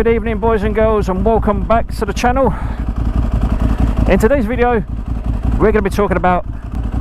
Good evening, boys and girls, and welcome back to the channel. In today's video we're going to be talking about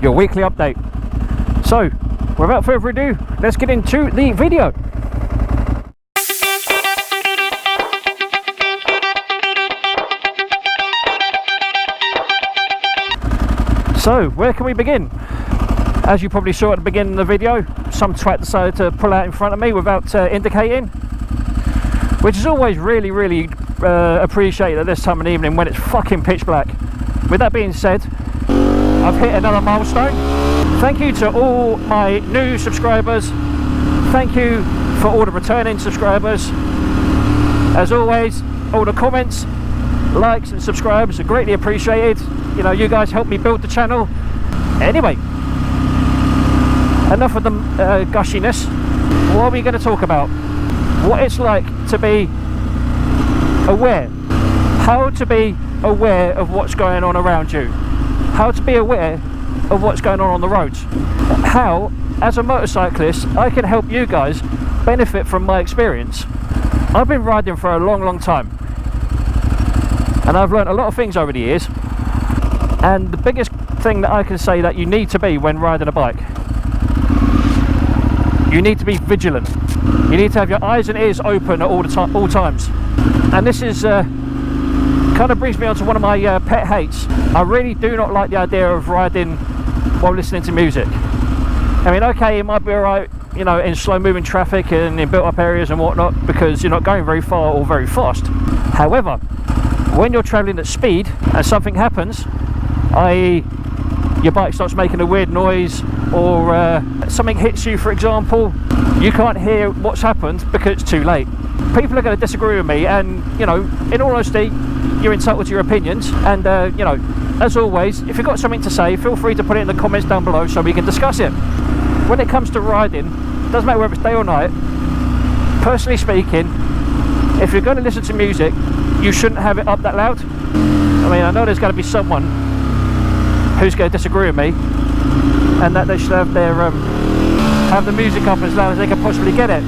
your weekly update. So without further ado, let's get into the video. So where can we begin? As you probably saw at the beginning of the video, some twat decided to pull out in front of me without indicating, which is always really appreciated at this time of the evening when it's fucking pitch black. With that being said, I've hit another milestone. Thank you to all my new subscribers. Thank you for all the returning subscribers. As always, all the comments, likes and subscribes are greatly appreciated. You know, you guys help me build the channel. Anyway, enough of the gushiness. What are we going to talk about? What it's like to be aware, how to be aware of what's going on around you, how to be aware of what's going on the roads, how as a motorcyclist I can help you guys benefit from my experience. I've been riding for a long time and I've learned a lot of things over the years, and the biggest thing that I can say that you need to be when riding a bike, you need to be vigilant. You need to have your eyes and ears open at all times. And this is kind of brings me on to one of my pet hates. I really do not like the idea of riding while listening to music. I mean, okay, it might be alright, you know, in slow moving traffic and in built up areas and whatnot, because you're not going very far or very fast. However, when you're travelling at speed and something happens, i.e. your bike starts making a weird noise, or something hits you, for example, you can't hear what's happened because it's too late. People are going to disagree with me, and you know, in all honesty, you're entitled to your opinions, and you know, as always, if you've got something to say, feel free to put it in the comments down below so we can discuss it. When it comes to riding, doesn't matter whether it's day or night, personally speaking, if you're going to listen to music, you shouldn't have it up that loud. I mean, I know there's going to be someone who's going to disagree with me, and that they should have their have the music up as loud as they can possibly get it.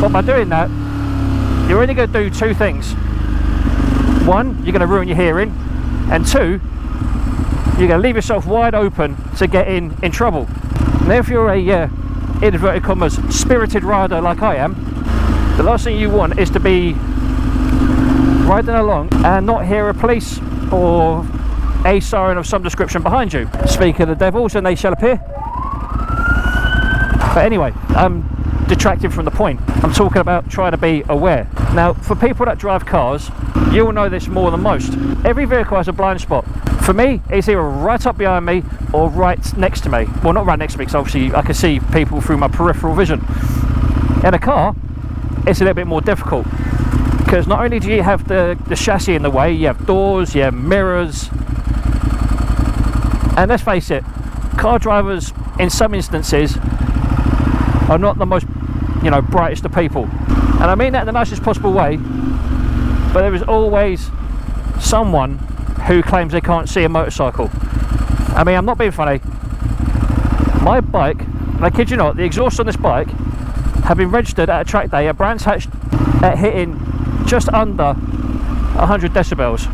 But by doing that, you're only going to do two things. One, you're going to ruin your hearing, and two, you're going to leave yourself wide open to get in trouble. Now, if you're a in inverted commas spirited rider like I am, the last thing you want is to be riding along and not hear a police or a siren of some description behind you. Speak of the devils, and they shall appear. But anyway, I'm detracting from the point. I'm talking about trying to be aware. Now, for people that drive cars, you will know this more than most. Every vehicle has a blind spot. For me, it's either right up behind me or right next to me. Well, not right next to me, because obviously I can see people through my peripheral vision. In a car, it's a little bit more difficult, because not only do you have the chassis in the way, you have doors, you have mirrors. And let's face it, car drivers in some instances are not the most, you know, brightest of people. And I mean that in the nicest possible way, but there is always someone who claims they can't see a motorcycle. I mean, I'm not being funny. My bike, and I kid you not, the exhaust on this bike have been registered at a track day at Brands Hatch at hitting just under 100 decibels.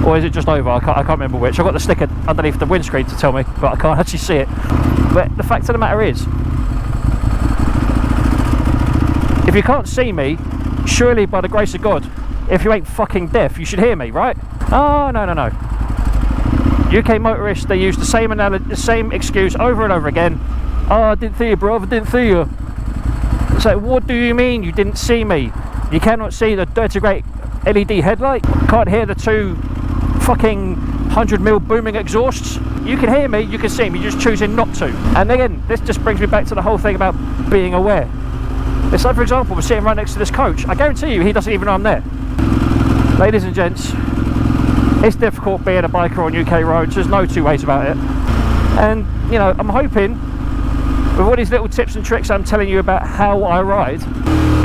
Or is it just over? I can't remember which. I've got the sticker underneath the windscreen to tell me, but I can't actually see it. But the fact of the matter is, if you can't see me, surely by the grace of God, if you ain't fucking deaf, you should hear me, right? Oh, no. UK motorists, they use the same excuse over and over again. Oh, I didn't see you, bro, I didn't see you. It's like, what do you mean you didn't see me? You cannot see the dirty great LED headlight? Can't hear the two fucking 100mm booming exhausts? You can hear me, you can see me, you're just choosing not to. And again, this just brings me back to the whole thing about being aware. It's like, for example, we're sitting right next to this coach. I guarantee you he doesn't even know I'm there. Ladies and gents, it's difficult being a biker on UK roads, there's no two ways about it. And you know, I'm hoping with all these little tips and tricks I'm telling you about how I ride,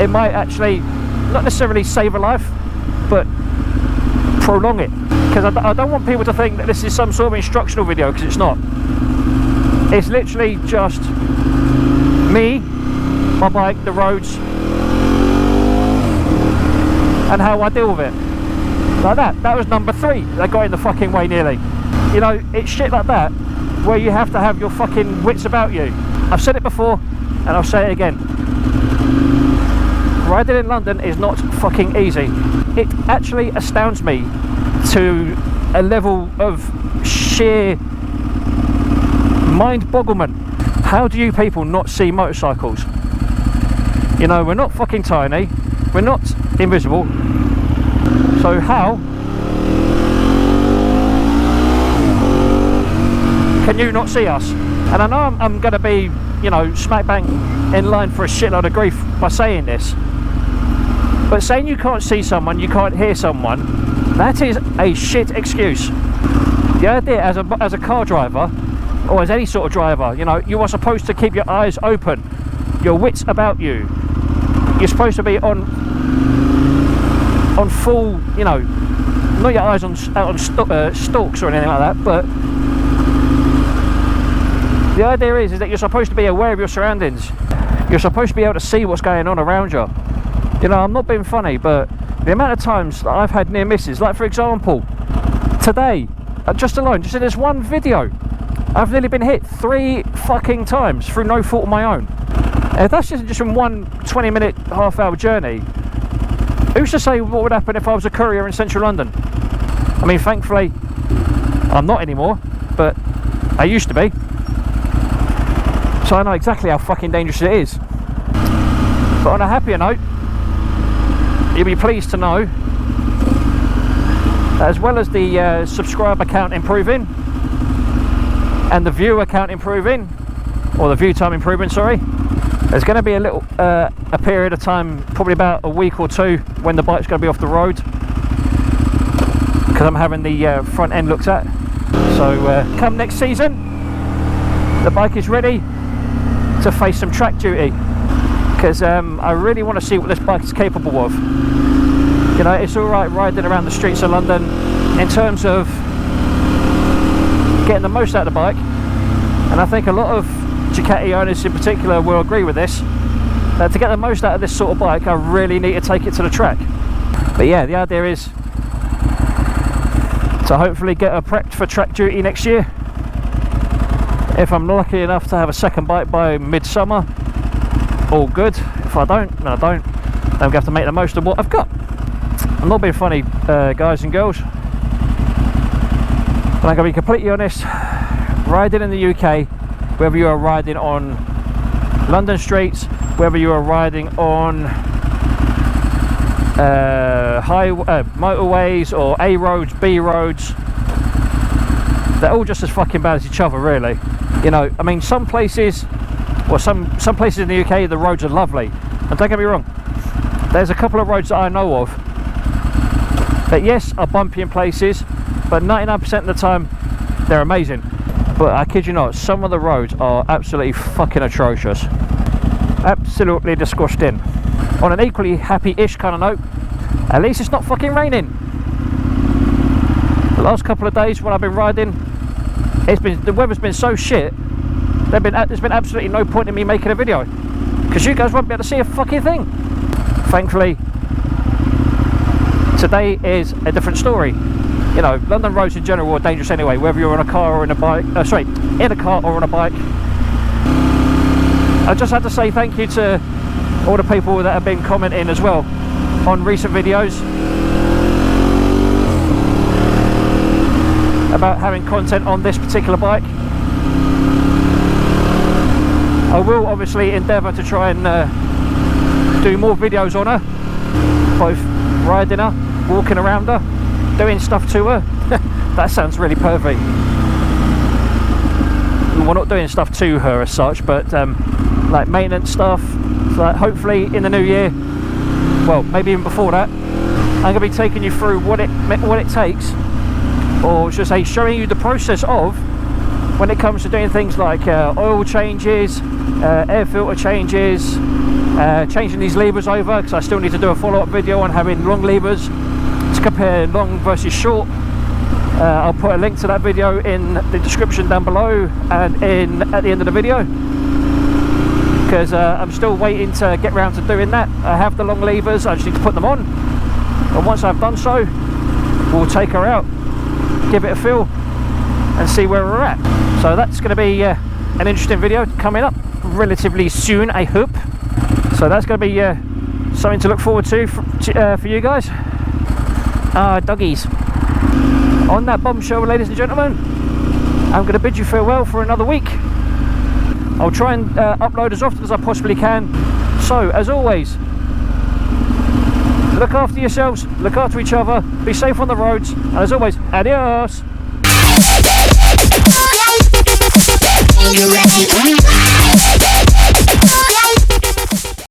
it might actually not necessarily save a life, but prolong it. Because I don't want people to think that this is some sort of instructional video, because it's not. It's literally just me, my bike, the roads, and how I deal with it. Like that was number 3 that got in the fucking way nearly. You know, it's shit like that where you have to have your fucking wits about you. I've said it before and I'll say it again. Riding in London is not fucking easy. It actually astounds me to a level of sheer mind-bogglement. How do you people not see motorcycles? You know, we're not fucking tiny, we're not invisible, so how can you not see us? And I know I'm going to be, you know, smack bang in line for a shitload of grief by saying this, but saying you can't see someone, you can't hear someone, that is a shit excuse. The idea as a car driver, or as any sort of driver, you know, you are supposed to keep your eyes open, your wits about you. You're supposed to be on full, you know, not your eyes out on stalks or anything like that, but the idea is that you're supposed to be aware of your surroundings. You're supposed to be able to see what's going on around you. You know, I'm not being funny, but the amount of times that I've had near misses, like for example, today, just in this one video, I've nearly been hit 3 fucking times through no fault of my own. If that's just from one 20-minute, half-hour journey, who's to say what would happen if I was a courier in central London? I mean, thankfully, I'm not anymore, but I used to be. So I know exactly how fucking dangerous it is. But on a happier note, you'll be pleased to know, as well as the subscriber count improving, and the viewer count improving, or the view time improving, sorry, there's going to be a period of time, probably about a week or 2, when the bike's going to be off the road, because I'm having the front end looked at. So come next season, the bike is ready to face some track duty, because I really want to see what this bike is capable of. You know, it's alright riding around the streets of London in terms of getting the most out of the bike, and I think a lot of Ducati owners in particular will agree with this, that to get the most out of this sort of bike I really need to take it to the track. But yeah, the idea is to hopefully get her prepped for track duty next year. If I'm lucky enough to have a second bike by midsummer, all good. If I don't, then I don't. I'm going to have to make the most of what I've got. I'm not being funny, guys and girls, but I'm going to be completely honest. Riding in the UK, whether you are riding on London streets, whether you are riding on motorways or A roads, B roads, they're all just as fucking bad as each other, really. You know, I mean, some places, well, some places in the UK, the roads are lovely, and don't get me wrong, there's a couple of roads that I know of that, yes, are bumpy in places, but 99% of the time they're amazing. But I kid you not, some of the roads are absolutely fucking atrocious, absolutely disgusting. On an equally happy-ish kind of note, at least it's not fucking raining. The last couple of days when I've been riding, the weather's been so shit, there's been absolutely no point in me making a video, because you guys won't be able to see a fucking thing. Thankfully, today is a different story. You know, London roads in general are dangerous anyway, whether you're on a car or in a bike, in a car or on a bike. I just had to say thank you to all the people that have been commenting as well on recent videos about having content on this particular bike. I will obviously endeavour to try and do more videos on her, both riding her, walking around her, doing stuff to her. That sounds really pervy. We're not doing stuff to her as such, but like maintenance stuff. So hopefully in the new year, well, maybe even before that, I'm going to be taking you through what it takes, or should I say, showing you the process of when it comes to doing things like oil changes, air filter changes, changing these levers over, because I still need to do a follow-up video on having long levers to compare long versus short. I'll put a link to that video in the description down below and at the end of the video, because I'm still waiting to get around to doing that. I have the long levers, I just need to put them on. And once I've done so, we'll take her out, give it a feel, and see where we're at. So that's going to be an interesting video coming up relatively soon, I hope. So that's going to be something to look forward to for you guys. Doggies. On that bombshell, ladies and gentlemen, I'm going to bid you farewell for another week. I'll try and upload as often as I possibly can. So, as always, look after yourselves, look after each other, be safe on the roads, and as always, adios! You ready?